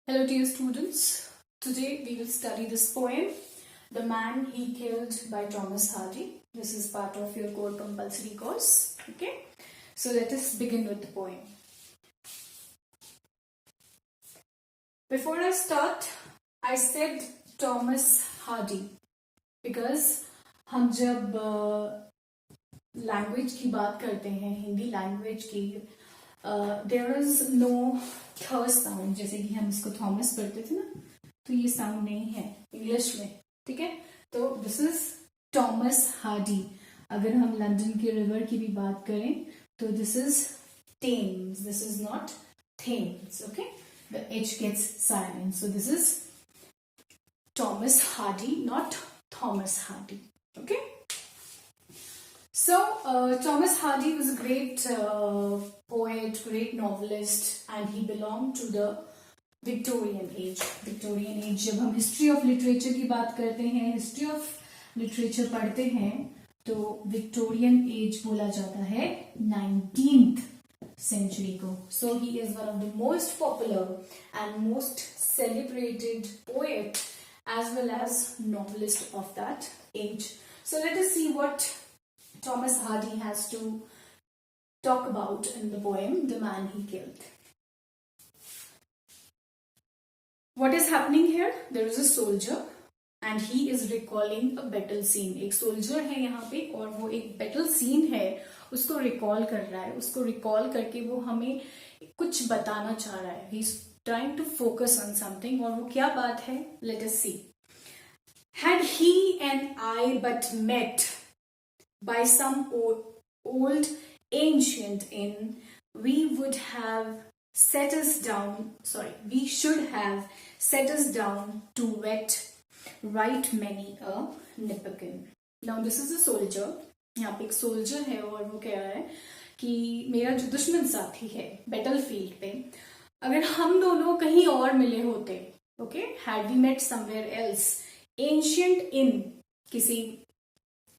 Hello dear students, today we will study this poem, The Man He Killed by Thomas Hardy. This is part of your core compulsory course, okay? So let us begin with the poem. Before I start, I said Thomas Hardy because हम जब language की बात करते हैं Hindi language की there is no third sound, जैसे कि हम इसको थॉमस पढ़ते थे ना, तो ये साउंड नहीं है इंग्लिश में, ठीक है? तो दिस इज थॉमस हार्डी. अगर हम लंदन के रिवर की भी बात करें तो this is Thames, this is not Thames, okay? The H gets silent, so this is Thomas Hardy, not Thomas Hardy. Okay? So, Thomas Hardy was a great poet, great novelist, and he belonged to the Victorian age. Victorian age, जब हम history of literature की बात करते हैं, history of literature पढ़ते हैं, तो Victorian age बोला जाता है 19th century को. So, he is one of the most popular and most celebrated poet as well as novelist of that age. So let us see what Thomas Hardy has to talk about in the poem The Man He Killed. What is happening here? There is a soldier and he is recalling a battle scene. एक soldier है यहाँ पे और वो एक battle scene है उसको recall कर रहा है. उसको recall करके वो हमें कुछ बताना चाह रहा है. He's trying to focus on something. और वो क्या बात है? Let us see. Had he and I but met by some old ancient inn, we should have set us down to wet right many a nipperkin. Now this is a soldier. यहाँ पे एक soldier है और वो कह रहा है कि मेरा जो दुश्मन साथी है battlefield पे, अगर हम दोनों कहीं और मिले होते, okay, had we met somewhere else, ancient inn, किसी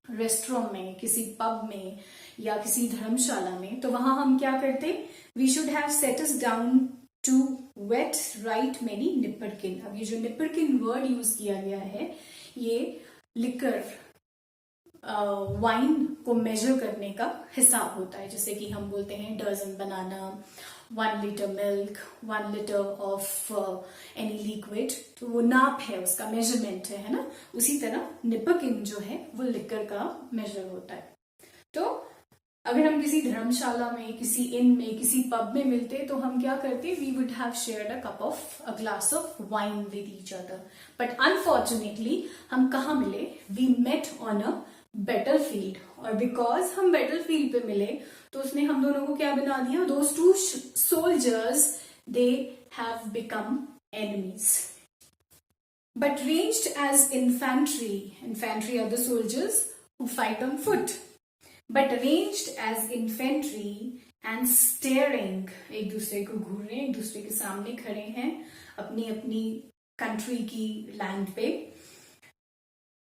रेस्टोरेंट में, किसी पब में या किसी धर्मशाला में, तो वहां हम क्या करते? We should have set us down to wait right many nipperkin. अब ये जो निपरकिन वर्ड यूज किया गया है, ये लिकर वाइन को मेजर करने का हिसाब होता है. जैसे कि हम बोलते हैं dozen banana, 1 liter milk, 1 liter of any liquid, तो वो नाप है, उसका मेजरमेंट है ना? उसी तरह निपकिन जो है वो लिकर का मेजर होता है. तो अगर हम किसी धर्मशाला में, किसी इन में, किसी पब में मिलते तो हम क्या करते? We would have shared a glass of wine with each other. But unfortunately हम कहाँ मिले? We met on a battlefield. और बिकॉज हम बैटलफील्ड पे मिले तो उसने हम दोनों को क्या बना दिया? Those two soldiers, they have become enemies. But ranged as infantry are the soldiers who fight on foot. But ranged as infantry and staring, एक दूसरे को घूर रहे हैं, एक दूसरे के सामने खड़े हैं अपनी अपनी कंट्री की लैंड पे.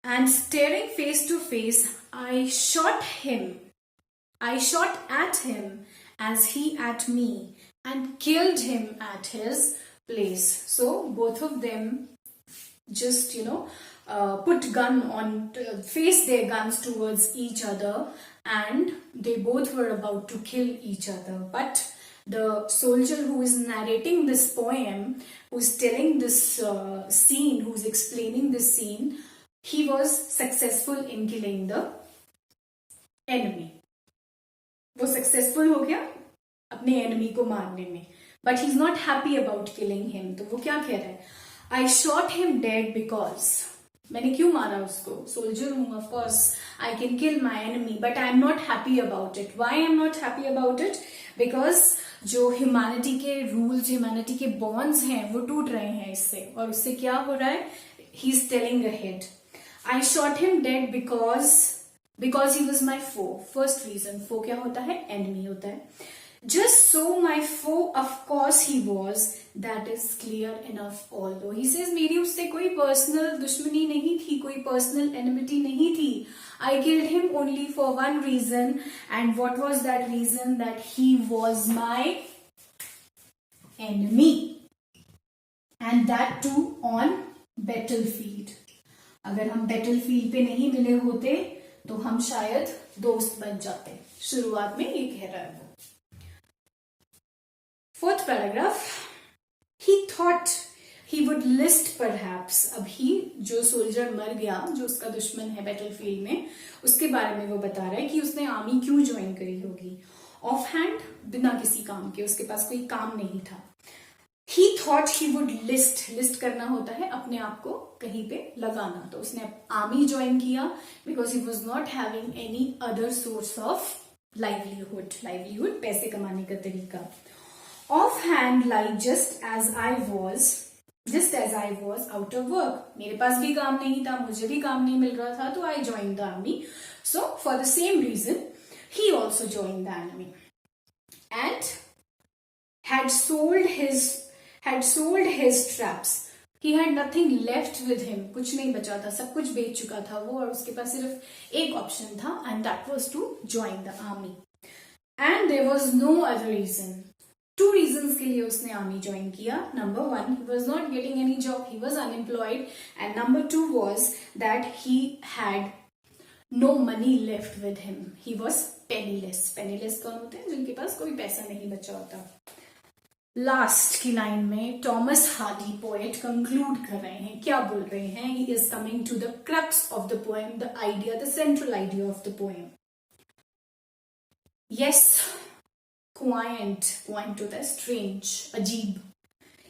And staring face to face, I shot at him as he at me and killed him at his place. So both of them just, put gun on, face their guns towards each other, and they both were about to kill each other. But the soldier who is narrating this poem, who is telling this scene, who is explaining this scene, he was successful in killing the enemy. वो successful हो गया अपने enemy को मारने में. But he's not happy about killing him. तो वो क्या कह रहा है? I shot him dead because, मैंने क्यों मारा उसको? Soldier हूँ, of course I can kill my enemy, but I'm not happy about it. Why I'm not happy about it? Because जो humanity के rules, humanity के bonds हैं, वो टूट रहे हैं इससे. और उससे क्या हो रहा है? He's telling ahead. I shot him dead because he was my foe. First reason, foe क्या होता है? Enemy होता है. Just so my foe, of course he was. That is clear enough. Although he says मेरी उससे कोई personal दुश्मनी नहीं थी, कोई personal enmity नहीं थी. I killed him only for one reason. And what was that reason? That he was my enemy. And that too on battlefield. अगर हम बैटलफील्ड पे नहीं मिले होते तो हम शायद दोस्त बन जाते। शुरुआत में ये कह रहा है वो। Fourth paragraph, he thought he would list perhaps. अब ही जो सोल्जर मर गया, जो उसका दुश्मन है बैटलफील्ड में, उसके बारे में वो बता रहा है कि उसने आर्मी क्यों ज्वाइन करी होगी। ऑफ हैंड, बिना किसी काम के, उसके पास कोई काम नहीं था। ही थॉट ही वुड लिस्ट करना होता है अपने आप को कहीं पे लगाना। तो उसने आर्मी ज्वाइन किया because he was not having any other source of livelihood पैसे कमाने का तरीका। Off hand, like just as I was out of work, मेरे पास भी काम नहीं था, मुझे भी काम नहीं मिल रहा था, तो I join the army. So for the same reason he also join the army and had sold his traps. He had nothing left with him. कुछ नहीं बचा था, सब कुछ बेच चुका था वो, और उसके पास सिर्फ एक ऑप्शन था, and that was to join the army. And there was no other reason. 2 reasons के लिए उसने आर्मी ज्वाइन किया. Number 1, he was not getting any job, he was unemployed, and number 2 was that he had no money left with him. He was penniless. Penniless कौन होते हैं? जिनके पास कोई पैसा नहीं बचा होता। लास्ट की लाइन में टॉमस हार्डी पोएट कंक्लूड कर रहे हैं, क्या बोल रहे हैं? He is coming to the crux of the poem, the idea, the central idea of the poem. Yes, quaint होता है स्ट्रेंज, अजीब।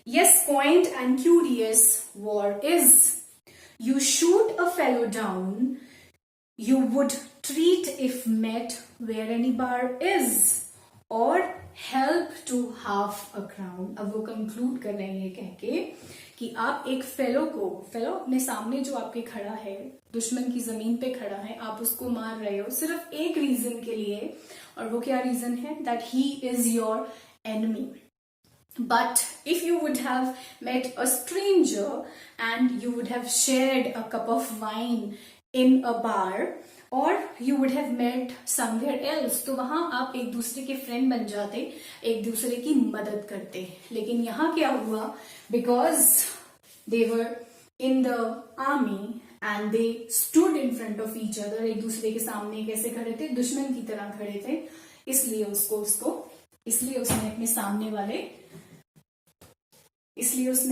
Yes, quaint and curious war is, you shoot a fellow down, you would treat if met where any bar is, or help to half a crown। अब वो conclude कर रहे हैं कह के कि आप एक फेलो अपने सामने जो आपके खड़ा है, दुश्मन की जमीन पे खड़ा है, आप उसको मार रहे हो सिर्फ एक रीजन के लिए, और वो क्या रीजन है? That he is your enemy. But if you would have met a stranger and you would have shared a cup of wine in a bar, or you would have met somewhere else, तो वहां आप एक दूसरे के friend बन जाते, एक दूसरे की मदद करते। लेकिन यहाँ क्या हुआ? Because they were in the army and they stood in front of each other, एक दूसरे के सामने कैसे खड़े थे? दुश्मन की तरह खड़े थे। इसलिए उसने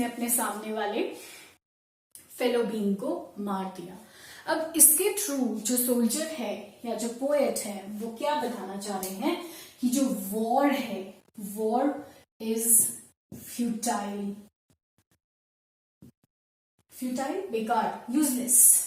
अपने सामने वाले फेलो बीन को मार दिया। अब इसके थ्रू जो सोल्जर है या जो पोएट है वो क्या बताना चाह रहे हैं कि जो वॉर है, वॉर इज फ्यूटाइल, बेकार, यूजलेस।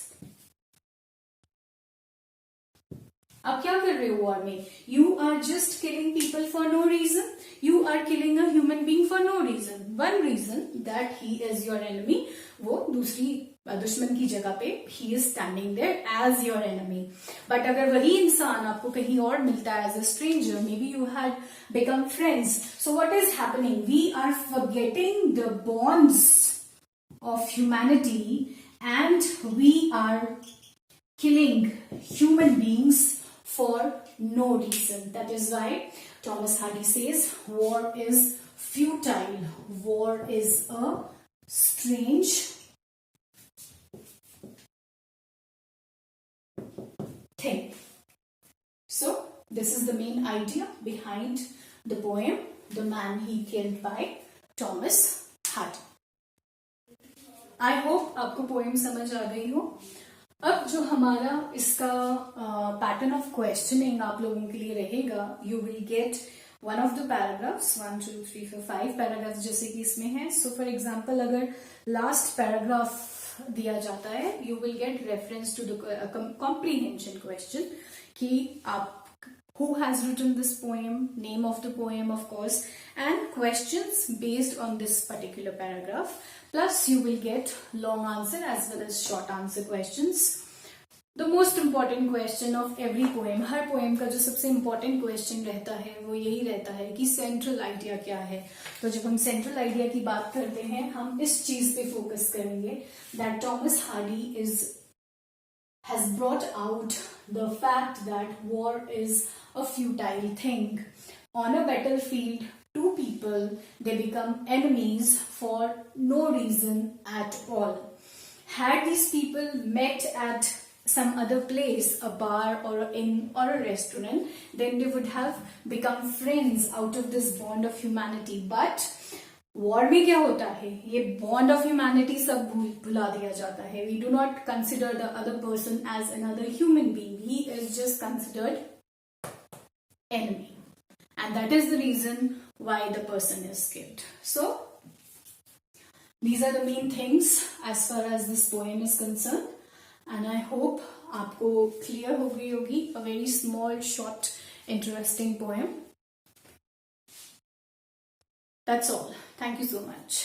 आप क्या कर रहे हो वॉर में? You are just killing people for no reason, you are killing a human being for no reason. One reason that he is your enemy, वो दूसरी दुश्मन की जगह पे he is standing there as your enemy. But अगर वही इंसान आपको कहीं और मिलता है as a stranger, maybe you had become friends, so what is happening? We are forgetting the bonds of humanity and we are killing human beings for no reason. That is why Thomas Hardy says war is futile. War is a strange thing. So this is the main idea behind the poem The Man He Killed by Thomas Hardy. I hope आपको poem समझ आ गई हो। अब जो हमारा इसका pattern of questioning आप लोगों के लिए रहेगा, you will get one of the paragraphs, 1 2 3 4 5 paragraphs जैसे कि इसमें है। सो फॉर एग्जांपल अगर लास्ट पैराग्राफ दिया जाता है, you will get reference to the comprehension question कि आप who has written this poem, name of the poem of course, and questions based on this particular paragraph. Plus you will get long answer as well as short answer questions. The most important question of every poem, her poem का जो सबसे important question रहता है वो यही रहता है कि central idea क्या है। तो जब हम central idea की बात करते हैं, हम इस चीज पे focus करेंगे that Thomas Hardy has brought out the fact that war is a futile thing. On a battlefield, two people people, they become enemies for no reason at all. Had these people met at some other place, a bar or a restaurant, then they would have become friends out of this bond of humanity. But war में क्या होता है, ये bond of humanity सब भुला दिया जाता है. We do not consider the other person as another human being. He is just considered enemy, and that is the reason why the person is killed. So these are the main things as far as this poem is concerned, and I hope आपको clear हो गई होगी. A very small, short, interesting poem. That's all. Thank you so much.